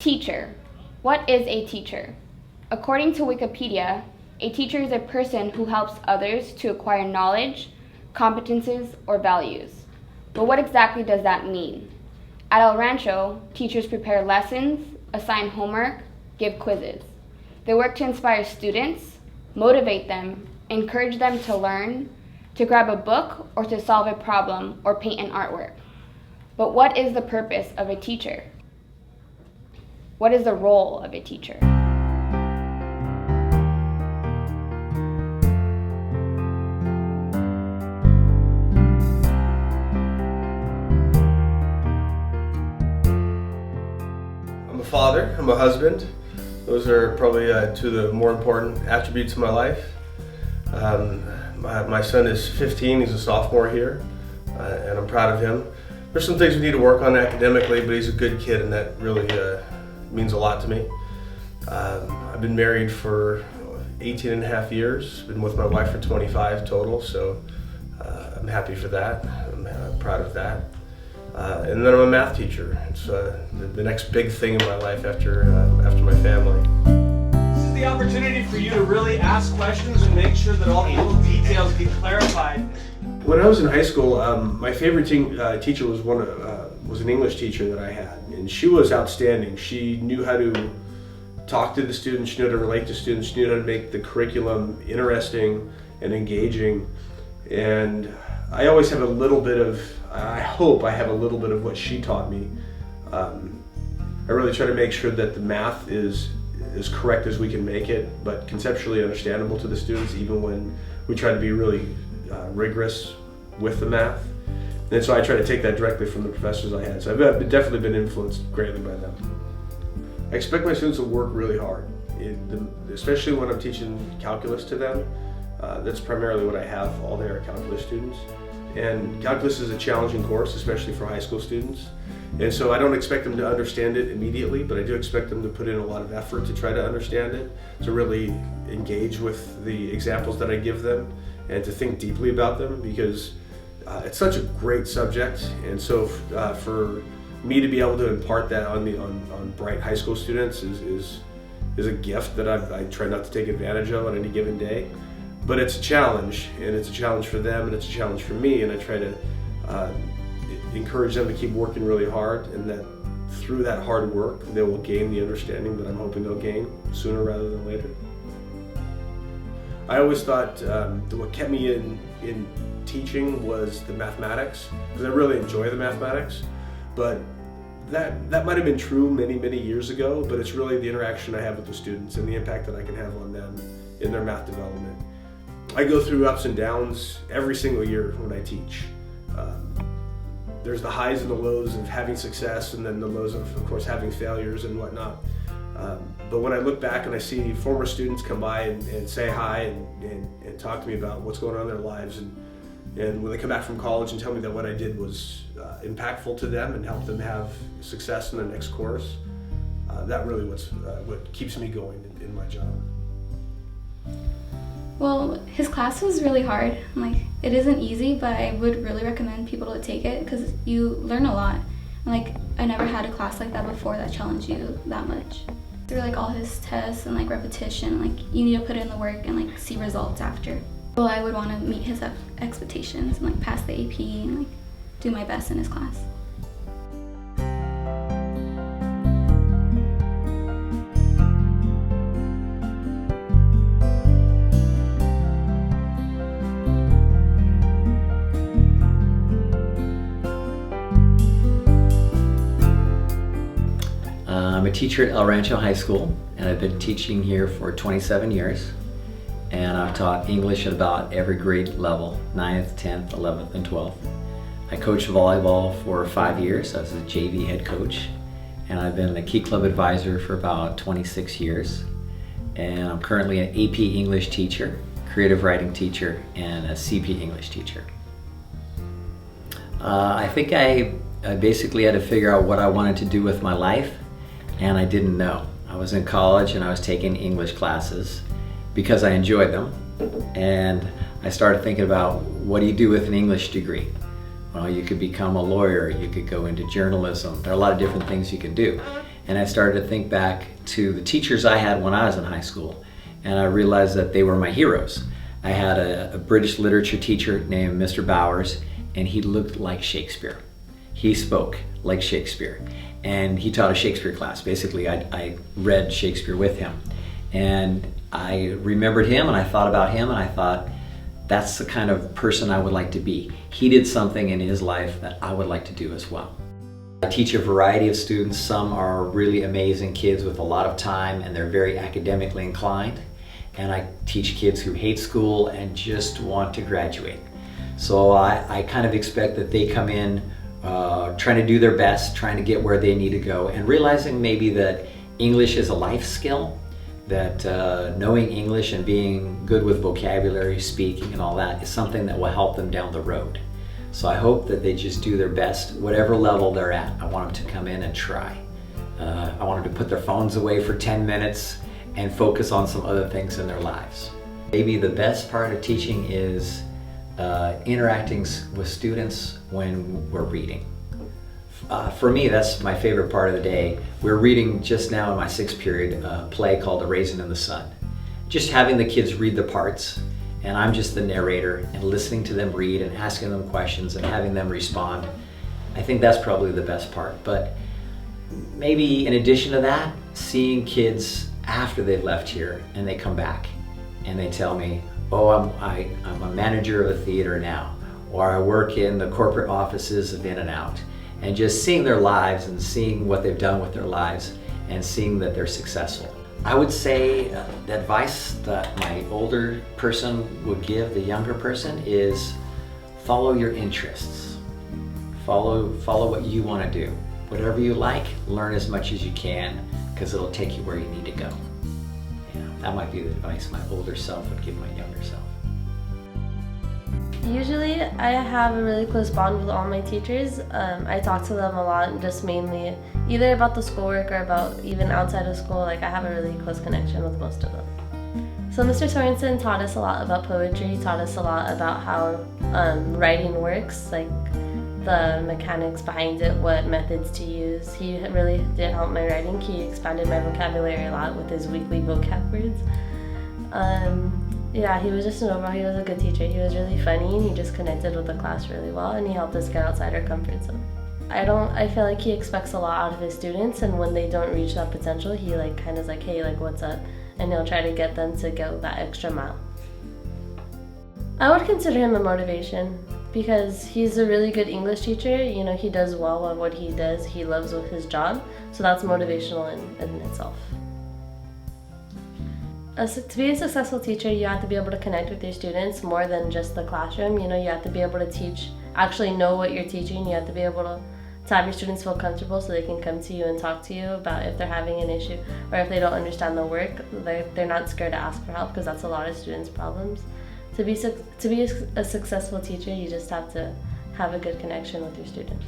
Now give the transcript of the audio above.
Teacher. What is a teacher? According to Wikipedia, a teacher is a person who helps others to acquire knowledge, competences, or values. But what exactly does that mean? At El Rancho, teachers prepare lessons, assign homework, give quizzes. They work to inspire students, motivate them, encourage them to learn, to grab a book, or to solve a problem or paint an artwork. But what is the purpose of a teacher? What is the role of a teacher? I'm a father, I'm a husband. Those are probably two of the more important attributes of my life. My son is 15, he's a sophomore here, and I'm proud of him. There's some things we need to work on academically, but he's a good kid, and that really means a lot to me. I've been married for 18 and a half years, been with my wife for 25 total, so I'm happy for that. I'm proud of that. And then I'm a math teacher. It's the next big thing in my life after my family. This is the opportunity for you to really ask questions and make sure that all the little details get clarified. When I was in high school, my favorite teacher was an English teacher that I had, and she was outstanding. She knew how to talk to the students, she knew how to relate to students, she knew how to make the curriculum interesting and engaging. And I always have a little bit of, I hope I have a little bit of what she taught me. I really try to make sure that the math is as correct as we can make it, but conceptually understandable to the students, even when we try to be really rigorous with the math. And so I try to take that directly from the professors I had. So I've definitely been influenced greatly by them. I expect my students to work really hard, especially when I'm teaching calculus to them. That's primarily what I have all day are calculus students. And calculus is a challenging course, especially for high school students. And so I don't expect them to understand it immediately, but I do expect them to put in a lot of effort to try to understand it, to really engage with the examples that I give them, and to think deeply about them, because it's such a great subject. And so for me to be able to impart that on bright high school students is a gift that I try not to take advantage of on any given day. But it's a challenge, and it's a challenge for them, and it's a challenge for me, and I try to encourage them to keep working really hard, and that through that hard work they will gain the understanding that I'm hoping they'll gain sooner rather than later. I always thought that what kept me in teaching was the mathematics, because I really enjoy the mathematics, but that might have been true many years ago, but it's really the interaction I have with the students and the impact that I can have on them in their math development. I go through ups and downs every single year when I teach. There's the highs and the lows of having success, and then the lows of course, having failures and whatnot. But when I look back and I see former students come by and say hi and talk to me about what's going on in their lives, and when they come back from college and tell me that what I did was impactful to them and helped them have success in their next course, that really what keeps me going in my job. Well, his class was really hard. It isn't easy, but I would really recommend people to take it because you learn a lot. I never had a class like that before that challenged you that much. Through all his tests and repetition, you need to put in the work and see results after. Well, I would want to meet his expectations and pass the AP and do my best in his class. I'm a teacher at El Rancho High School, and I've been teaching here for 27 years. And I've taught English at about every grade level, 9th, 10th, 11th, and 12th. I coached volleyball for 5 years. I was a JV head coach, and I've been a Key Club advisor for about 26 years. And I'm currently an AP English teacher, creative writing teacher, and a CP English teacher. I think I basically had to figure out what I wanted to do with my life, and I didn't know. I was in college and I was taking English classes because I enjoyed them, and I started thinking about, what do you do with an English degree? Well, you could become a lawyer, you could go into journalism. There are a lot of different things you can do. And I started to think back to the teachers I had when I was in high school, and I realized that they were my heroes. I had a British literature teacher named Mr. Bowers, and he looked like Shakespeare. He spoke like Shakespeare, and he taught a Shakespeare class. Basically, I read Shakespeare with him, and I remembered him, and I thought about him, and I thought, that's the kind of person I would like to be. He did something in his life that I would like to do as well. I teach a variety of students. Some are really amazing kids with a lot of time, and they're very academically inclined. And I teach kids who hate school and just want to graduate. So I kind of expect that they come in trying to do their best, trying to get where they need to go, and realizing maybe that English is a life skill, that knowing English and being good with vocabulary, speaking and all that is something that will help them down the road. So I hope that they just do their best, whatever level they're at. I want them to come in and try. I want them to put their phones away for 10 minutes and focus on some other things in their lives. Maybe the best part of teaching is interacting with students when we're reading. For me, that's my favorite part of the day. We're reading just now in my 6th period a play called A Raisin in the Sun. Just having the kids read the parts, and I'm just the narrator, and listening to them read and asking them questions and having them respond. I think that's probably the best part. But maybe in addition to that, seeing kids after they've left here and they come back and they tell me, oh, I'm a manager of a theater now, or I work in the corporate offices of In-N-Out, and just seeing their lives and seeing what they've done with their lives and seeing that they're successful. I would say the advice that my older person would give the younger person is follow your interests. Follow what you want to do. Whatever you like, learn as much as you can, because it'll take you where you need to go. Yeah, that might be the advice my older self would give my younger self. Usually I have a really close bond with all my teachers. I talk to them a lot, just mainly either about the schoolwork or about even outside of school. Like, I have a really close connection with most of them. So Mr. Sorensen taught us a lot about poetry. He taught us a lot about how writing works, like the mechanics behind it, what methods to use. He really did help my writing. He expanded my vocabulary a lot with his weekly vocab words. Yeah, he was just an overall, he was a good teacher. He was really funny, and he just connected with the class really well, and he helped us get outside our comfort zone. I feel like he expects a lot out of his students, and when they don't reach that potential, he kind of is like, hey, what's up? And he'll try to get them to go that extra mile. I would consider him a motivation, because he's a really good English teacher. You know, he does well at what he does. He loves his job, so that's motivational in itself. To be a successful teacher, you have to be able to connect with your students more than just the classroom. You know, you have to be able to teach, actually know what you're teaching. You have to be able to have your students feel comfortable so they can come to you and talk to you about if they're having an issue or if they don't understand the work. They're not scared to ask for help, because that's a lot of students' problems. To be a successful teacher, you just have to have a good connection with your students.